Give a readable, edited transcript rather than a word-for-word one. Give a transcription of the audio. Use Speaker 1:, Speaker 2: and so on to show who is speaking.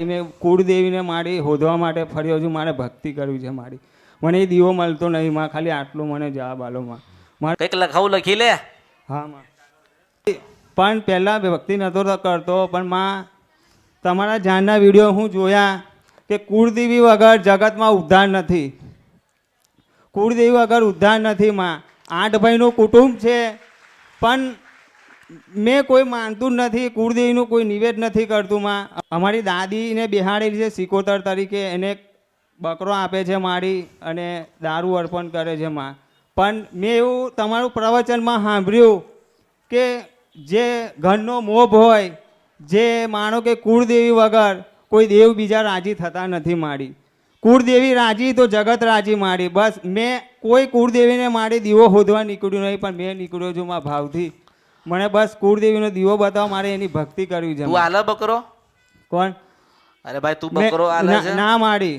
Speaker 1: મેં કુળદેવીને મારી હોદવા માટે ફરી હજુ મારે ભક્તિ કરવી છે મારી. મને એ દીવો મળતો નહીં માં, ખાલી આટલું મને જવાબ આલો માં.
Speaker 2: કંઈક લખાવું લખી લે.
Speaker 1: હા માં. પણ પહેલાં ભક્તિ નહોતો કરતો, પણ માં તમારા જાણના વિડીયો હું જોયા કે કુળદેવી વગર જગતમાં ઉદ્ધાર નથી. કુળદેવી વગર ઉદ્ધાર નથી માં. 8 ભાઈનું કુટુંબ છે, પણ મેં કોઈ માનતું જ નથી, કુળદેવીનું કોઈ નિવેદ નથી કરતું માં. અમારી દાદીને બેહાડેલી છે સિકોતર તરીકે, એને બકરો આપે છે મારી અને દારૂ અર્પણ કરે છે માં. પણ મેં એવું તમારું પ્રવચનમાં સાંભળ્યું કે જે ઘરનો મોભ હોય, જે માનો કે કુળદેવી વગર કોઈ દેવ બીજા રાજી થતા નથી મારી. કુળદેવી રાજી તો જગત રાજી મારી. બસ મેં કોઈ કુળદેવીને મારી દીવો હોદવા નીકળ્યું નહીં, પણ મેં નીકળ્યો છું માં ભાવથી. મને બસ કુળદેવીનો દીવો બતાવો, મારે એની ભક્તિ કરવી છે.
Speaker 2: તું આલે બકરો?
Speaker 1: કોણ?
Speaker 2: અરે ભાઈ તું બકરો આલે છે?
Speaker 1: ના મારી